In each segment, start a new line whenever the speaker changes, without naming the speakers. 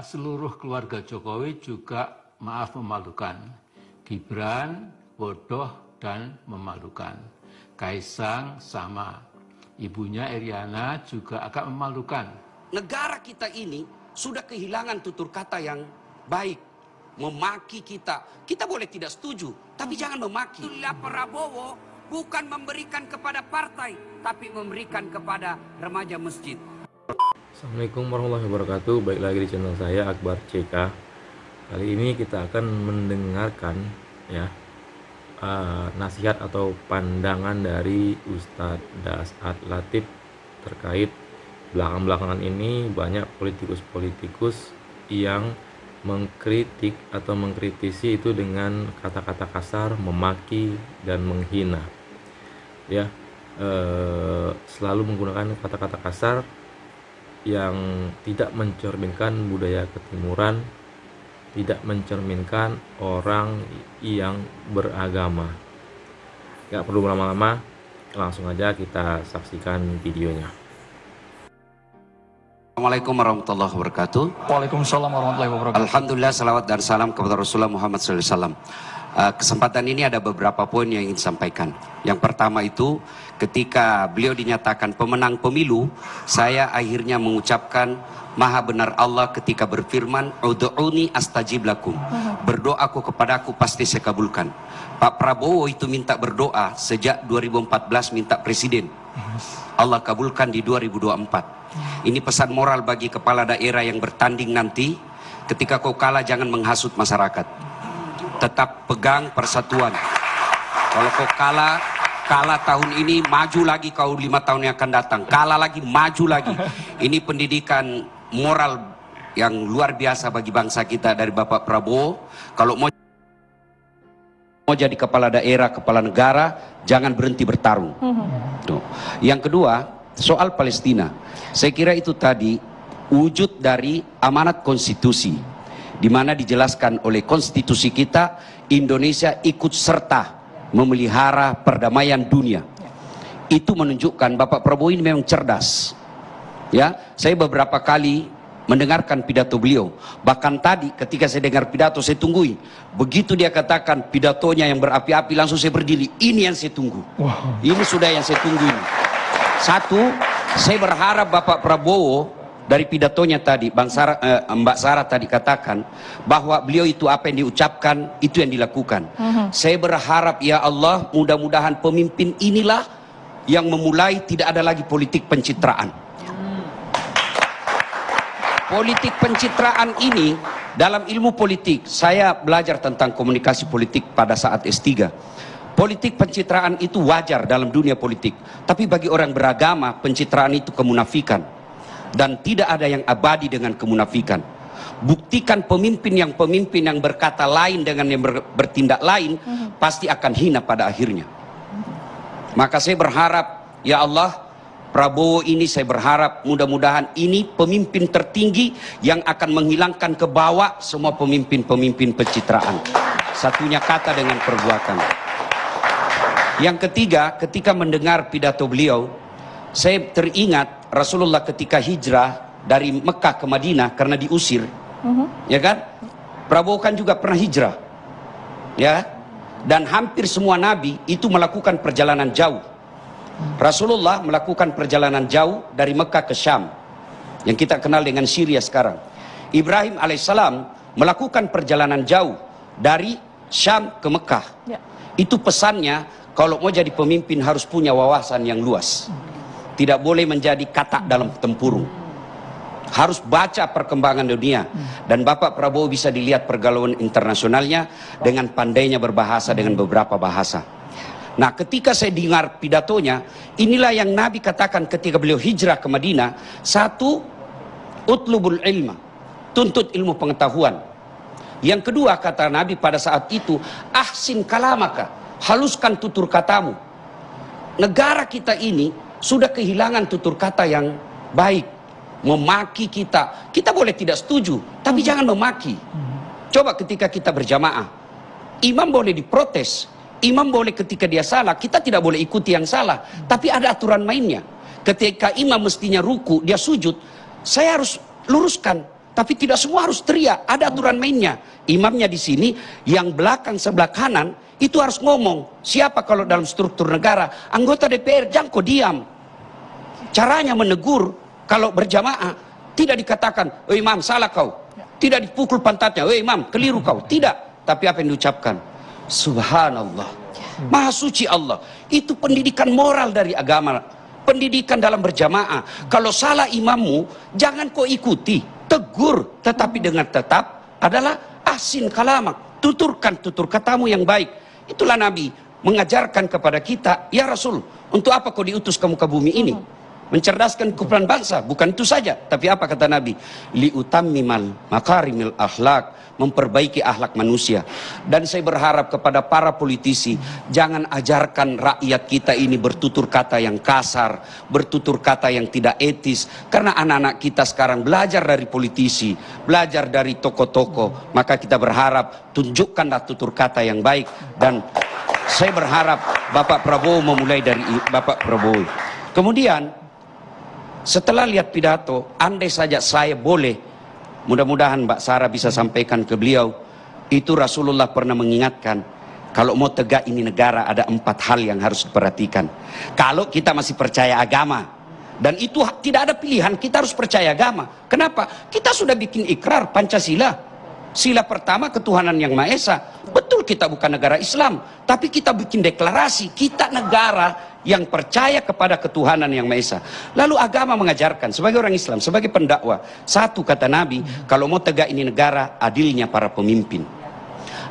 Seluruh keluarga Jokowi juga maaf memalukan. Gibran bodoh dan memalukan. Kaisang sama. Ibunya Iriana juga agak memalukan.
Negara kita ini sudah kehilangan tutur kata yang baik. Memaki kita boleh tidak setuju, tapi jangan memaki. Prabowo bukan memberikan kepada partai, tapi memberikan kepada remaja masjid.
Assalamualaikum warahmatullahi wabarakatuh. Baik lagi di channel saya Akbar CK. Kali ini kita akan mendengarkan nasihat atau pandangan dari Ustadz Dasat Latif terkait belakangan ini banyak politikus-politikus yang mengkritik atau mengkritisi itu dengan kata-kata kasar, memaki dan menghina. Selalu menggunakan kata-kata kasar yang tidak mencerminkan budaya ketimuran, tidak mencerminkan orang yang beragama. Gak perlu lama-lama, langsung aja kita saksikan videonya.
Assalamualaikum warahmatullahi wabarakatuh.
Waalaikumsalam warahmatullahi wabarakatuh.
Alhamdulillah, salawat dan salam kepada Rasulullah Muhammad SAW. Kesempatan ini ada beberapa poin yang ingin disampaikan. Yang pertama itu, ketika beliau dinyatakan pemenang pemilu, saya akhirnya mengucapkan Maha benar Allah ketika berfirman, Ud'uni astajib lakum. Berdoaku kepadaku pasti saya kabulkan. Pak Prabowo itu minta berdoa sejak 2014 minta presiden. Allah kabulkan di 2024. Ini pesan moral bagi kepala daerah yang bertanding nanti. Ketika kau kalah jangan menghasut masyarakat. Tetap pegang persatuan. Kalau kau kalah tahun ini, maju lagi kau 5 tahun yang akan datang. Kalah lagi, maju lagi. Ini pendidikan moral yang luar biasa bagi bangsa kita dari Bapak Prabowo. Kalau mau jadi kepala daerah, kepala negara, jangan berhenti bertarung. Tuh. Yang kedua, soal Palestina. Saya kira itu tadi wujud dari amanat konstitusi, di mana dijelaskan oleh konstitusi kita, Indonesia ikut serta memelihara perdamaian dunia. Itu menunjukkan Bapak Prabowo ini memang cerdas. Saya beberapa kali mendengarkan pidato beliau. Bahkan tadi ketika saya dengar pidato, saya tunggui. Begitu dia katakan pidatonya yang berapi-api, langsung saya berdiri. Ini yang saya tunggu. Ini sudah yang saya tunggu ini. Satu, saya berharap Bapak Prabowo dari pidatonya tadi, Mbak Sarah tadi katakan bahwa beliau itu apa yang diucapkan itu yang dilakukan. Saya berharap ya Allah, mudah-mudahan pemimpin inilah yang memulai tidak ada lagi politik pencitraan. Politik pencitraan ini dalam ilmu politik, saya belajar tentang komunikasi politik pada saat S3. Politik pencitraan itu wajar dalam dunia politik, tapi bagi orang beragama pencitraan itu kemunafikan. Dan tidak ada yang abadi dengan kemunafikan. Buktikan pemimpin yang berkata lain dengan yang bertindak lain, pasti akan hina pada akhirnya. Maka saya berharap ya Allah, Prabowo ini saya berharap mudah-mudahan ini pemimpin tertinggi yang akan menghilangkan ke bawah semua pemimpin-pemimpin pencitraan. Satunya kata dengan perbuatan. Yang ketiga, ketika mendengar pidato beliau, saya teringat Rasulullah ketika hijrah dari Mekah ke Madinah karena diusir, ya kan? Prabowo kan juga pernah hijrah, ya. Dan hampir semua nabi itu melakukan perjalanan jauh. Rasulullah melakukan perjalanan jauh dari Mekah ke Syam, yang kita kenal dengan Syria sekarang. Ibrahim alaihissalam melakukan perjalanan jauh dari Syam ke Mekah. Itu pesannya, kalau mau jadi pemimpin harus punya wawasan yang luas. Tidak boleh menjadi katak dalam tempurung. Harus baca perkembangan dunia. Dan Bapak Prabowo bisa dilihat pergaulan internasionalnya dengan pandainya berbahasa dengan beberapa bahasa. Nah, ketika saya dengar pidatonya, inilah yang Nabi katakan ketika beliau hijrah ke Madinah. Satu, utlubul ilma, tuntut ilmu pengetahuan. Yang kedua kata Nabi pada saat itu, ahsin kalamaka, haluskan tutur katamu. Negara kita ini sudah kehilangan tutur kata yang baik. Memaki kita boleh tidak setuju, tapi jangan memaki. Coba ketika kita berjamaah, imam boleh diprotes, imam boleh ketika dia salah, kita tidak boleh ikuti yang salah, tapi ada aturan mainnya. Ketika imam mestinya ruku, dia sujud, saya harus luruskan. Tapi tidak semua harus teriak, ada aturan mainnya. Imamnya di sini, yang belakang sebelah kanan itu harus ngomong. Siapa kalau dalam struktur negara, anggota DPR jangan kau diam. Caranya menegur kalau berjamaah tidak dikatakan, "Oh imam salah kau." Tidak dipukul pantatnya, "Oh imam keliru kau." Tidak, tapi apa yang diucapkan? Subhanallah, Maha suci Allah. Itu pendidikan moral dari agama, pendidikan dalam berjamaah. Kalau salah imammu, jangan kau ikuti, tegur, tetapi dengan tetap adalah ahsin kalamak, tuturkan tutur katamu yang baik. Itulah Nabi mengajarkan kepada kita, "Ya Rasul, untuk apa kau diutus kamu ke bumi ini? Mencerdaskan kumpulan bangsa." Bukan itu saja, tapi apa kata Nabi? Liutammimal makarimil akhlak, memperbaiki akhlak manusia. Dan saya berharap kepada para politisi, jangan ajarkan rakyat kita ini bertutur kata yang kasar, bertutur kata yang tidak etis. Karena anak-anak kita sekarang belajar dari politisi, belajar dari tokoh-tokoh. Maka kita berharap tunjukkanlah tutur kata yang baik. Dan saya berharap Bapak Prabowo memulai dari Bapak Prabowo. Kemudian setelah lihat pidato, andai saja saya boleh, mudah-mudahan Mbak Sarah bisa sampaikan ke beliau, itu Rasulullah pernah mengingatkan, kalau mau tegak ini negara ada 4 hal yang harus diperhatikan. Kalau kita masih percaya agama, dan itu tidak ada pilihan, kita harus percaya agama. Kenapa? Kita sudah bikin ikrar Pancasila. Sila pertama ketuhanan yang Maha Esa. Betul kita bukan negara Islam, tapi kita bikin deklarasi, kita negara yang percaya kepada ketuhanan yang Maha Esa. Lalu agama mengajarkan, sebagai orang Islam, sebagai pendakwah, satu kata Nabi, kalau mau tegak ini negara, adilnya para pemimpin.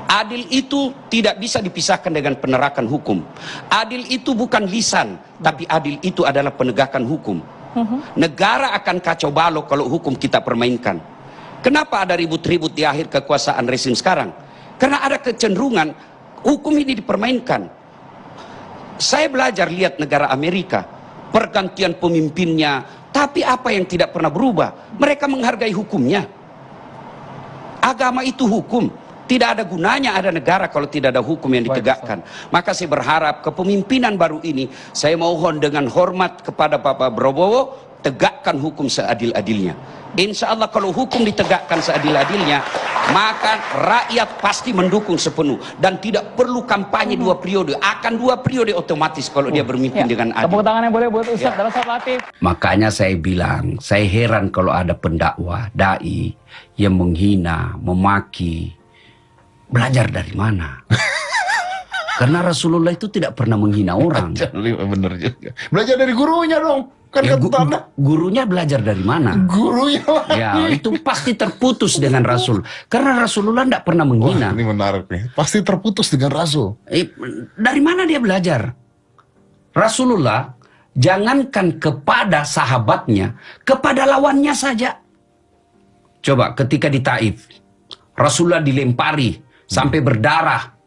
Adil itu tidak bisa dipisahkan dengan penerakan hukum. Adil itu bukan lisan, tapi adil itu adalah penegakan hukum. Negara akan kacau balau kalau hukum kita permainkan. Kenapa ada ribut-ribut di akhir kekuasaan rezim sekarang? Karena ada kecenderungan hukum ini dipermainkan. Saya belajar lihat negara Amerika, pergantian pemimpinnya, tapi apa yang tidak pernah berubah? Mereka menghargai hukumnya. Agama itu hukum. Tidak ada gunanya ada negara kalau tidak ada hukum yang ditegakkan. Maka saya berharap kepemimpinan baru ini, saya mohon dengan hormat kepada Bapak Prabowo, tegakkan hukum seadil-adilnya. Insya Allah kalau hukum ditegakkan seadil-adilnya, maka rakyat pasti mendukung sepenuh. Dan tidak perlu kampanye 2 periode. Akan 2 periode otomatis kalau dia bermimpin dengan adil.
Tepuk tangan yang boleh buat Ustaz dalam Ustaz Latif.
Makanya saya bilang, saya heran kalau ada pendakwah, dai yang menghina, memaki. Belajar dari mana? Karena Rasulullah itu tidak pernah menghina orang.
Bener juga. Belajar dari gurunya dong. Kan
Ya,
kata
gurunya belajar dari mana?
gurunya lah.
Ya, itu pasti terputus dengan Rasul. Karena Rasulullah tidak pernah menghina.
Wah, ini menarik nih. Pasti terputus dengan Rasul.
Dari mana dia belajar? Rasulullah jangankan kepada sahabatnya, kepada lawannya saja. Coba ketika di Taif, Rasulullah dilempari sampai berdarah.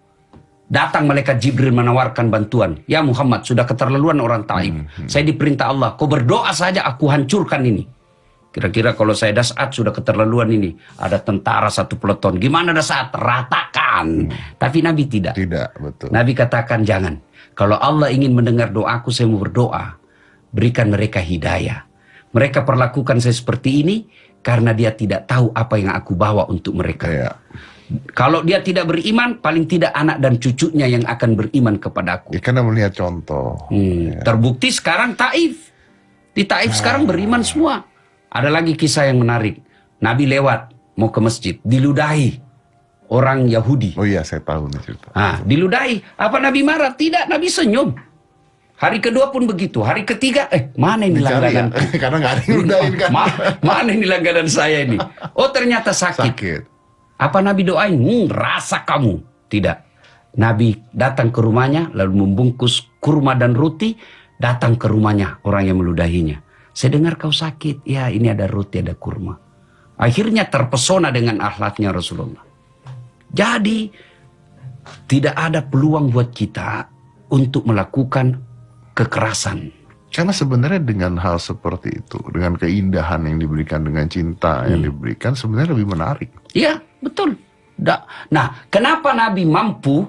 Datang malaikat Jibril menawarkan bantuan. Ya Muhammad, sudah keterlaluan orang Taif. Saya diperintah Allah, kau berdoa saja aku hancurkan ini. Kira-kira kalau saya Das'at sudah keterlaluan ini. Ada tentara 1 peleton. Gimana Das'at? Ratakan. Tapi Nabi tidak.
Tidak, betul.
Nabi katakan jangan. Kalau Allah ingin mendengar doaku, saya mau berdoa. Berikan mereka hidayah. Mereka perlakukan saya seperti ini karena dia tidak tahu apa yang aku bawa untuk mereka.
Ya.
Kalau dia tidak beriman, paling tidak anak dan cucunya yang akan beriman kepadaku.
Ya, karena melihat contoh. Ya.
Terbukti sekarang Taif. Di Taif sekarang beriman semua. Ada lagi kisah yang menarik. Nabi lewat, mau ke masjid. Diludahi orang Yahudi.
Oh iya, saya tahu nih cerita.
Diludahi. Apa Nabi marah? Tidak, Nabi senyum. Hari kedua pun begitu. Hari ketiga, mana ini langganan?
Ya? Karena nggak ada yang ludahin kan.
Mana ini langganan saya ini? Oh ternyata sakit. Apa Nabi doain? Rasa kamu. Tidak. Nabi datang ke rumahnya, lalu membungkus kurma dan roti, datang ke rumahnya orang yang meludahinya. Saya dengar kau sakit. Ya, ini ada roti, ada kurma. Akhirnya terpesona dengan akhlaknya Rasulullah. Jadi, tidak ada peluang buat kita untuk melakukan kekerasan.
Karena sebenarnya dengan hal seperti itu, dengan keindahan yang diberikan, dengan cinta yang diberikan, sebenarnya lebih menarik.
Iya, betul. Nah, kenapa Nabi mampu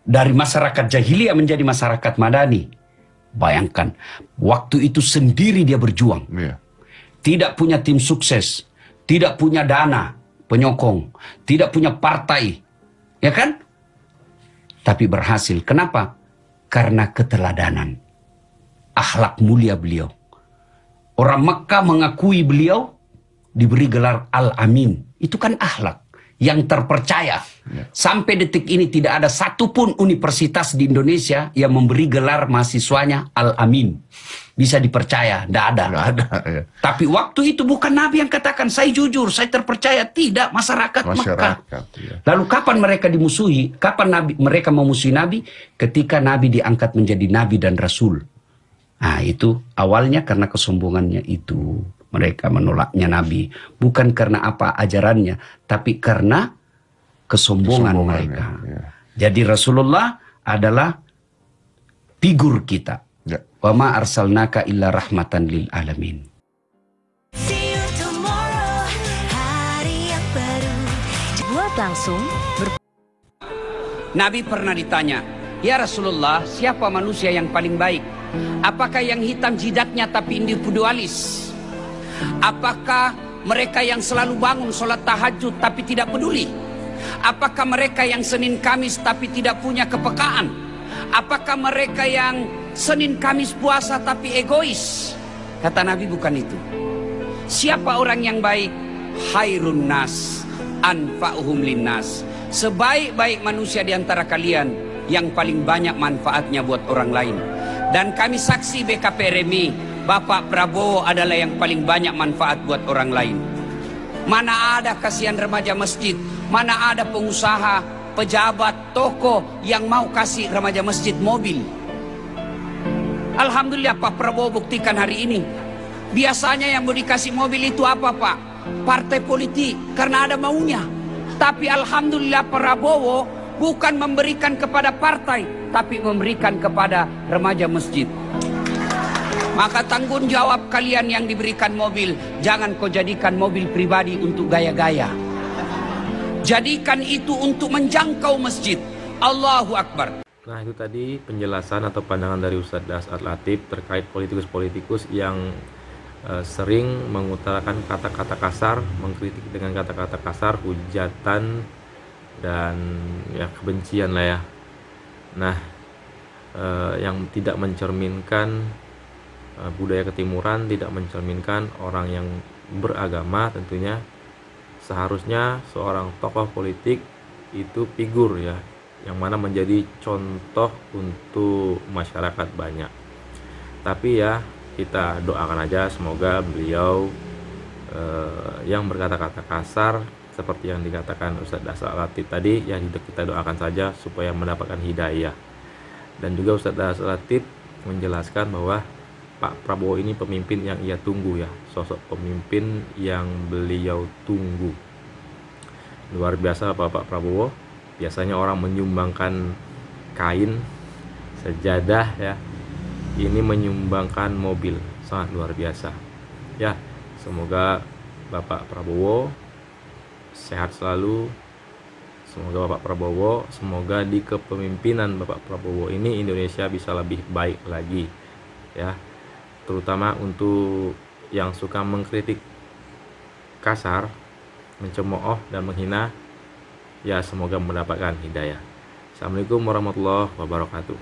dari masyarakat jahiliyah menjadi masyarakat madani? Bayangkan, waktu itu sendiri dia berjuang.
Iya.
Tidak punya tim sukses, tidak punya dana penyokong, tidak punya partai, ya kan? Tapi berhasil. Kenapa? Karena keteladanan, akhlak mulia beliau. Orang Mekah mengakui beliau, diberi gelar Al-Amin. Itu kan akhlak yang terpercaya. Sampai detik ini tidak ada satupun universitas di Indonesia yang memberi gelar mahasiswanya Al-Amin. Bisa dipercaya, tidak ada.
Nggak ada, ya.
Tapi waktu itu bukan Nabi yang katakan, saya jujur, saya terpercaya. Tidak, masyarakat Mekah.
Ya.
Lalu kapan mereka dimusuhi? Kapan mereka memusuhi Nabi? Ketika Nabi diangkat menjadi Nabi dan Rasul. Nah itu awalnya karena kesombongannya itu. Mereka menolaknya Nabi. Bukan karena apa ajarannya, tapi karena kesombongan mereka.
Ya.
Jadi Rasulullah adalah figur kita.
Ya.
Wa ma arsalnaka illa rahmatan lil alamin.
See you tomorrow, hari yang baru. Buat langsung
Nabi pernah ditanya, ya Rasulullah, siapa manusia yang paling baik? Apakah yang hitam jidatnya tapi individualis? Apakah mereka yang selalu bangun sholat tahajud tapi tidak peduli? Apakah mereka yang Senin Kamis tapi tidak punya kepekaan? Apakah mereka yang Senin Kamis puasa tapi egois? Kata Nabi, bukan itu. Siapa orang yang baik? Khairun nas anfa'uhum linnas. Sebaik-baik manusia di antara kalian yang paling banyak manfaatnya buat orang lain. Dan kami saksi BKP RMI, Bapak Prabowo adalah yang paling banyak manfaat buat orang lain. Mana ada kasihan remaja masjid, mana ada pengusaha, pejabat, toko yang mau kasih remaja masjid mobil. Alhamdulillah Pak Prabowo buktikan hari ini. Biasanya yang mau dikasih mobil itu apa Pak? Partai politik, karena ada maunya. Tapi Alhamdulillah Prabowo bukan memberikan kepada partai, tapi memberikan kepada remaja masjid. Maka tanggung jawab kalian yang diberikan mobil, jangan kau jadikan mobil pribadi untuk gaya-gaya. Jadikan itu untuk menjangkau masjid. Allahu Akbar.
Nah itu tadi penjelasan atau pandangan dari Ustadz Dasar Latif terkait politikus-politikus yang sering mengutarakan kata-kata kasar, mengkritik dengan kata-kata kasar, hujatan, dan ya kebencian lah ya. Nah yang tidak mencerminkan budaya ketimuran, tidak mencerminkan orang yang beragama. Tentunya seharusnya seorang tokoh politik itu figur ya, yang mana menjadi contoh untuk masyarakat banyak. Tapi ya kita doakan aja semoga beliau yang berkata-kata kasar seperti yang dikatakan Ustadz Dasar Latif tadi, ya kita doakan saja supaya mendapatkan hidayah. Dan juga Ustadz Dasar Latif menjelaskan bahwa Pak Prabowo ini pemimpin yang ia tunggu ya, sosok pemimpin yang beliau tunggu. Luar biasa Pak Prabowo. Biasanya orang menyumbangkan kain, sejadah ya. Ini menyumbangkan mobil, sangat luar biasa. Ya, semoga Bapak Prabowo sehat selalu. Semoga Bapak Prabowo, semoga di kepemimpinan Bapak Prabowo ini Indonesia bisa lebih baik lagi ya. Terutama untuk yang suka mengkritik kasar, mencemooh dan menghina, ya semoga mendapatkan hidayah. Assalamualaikum warahmatullahi wabarakatuh.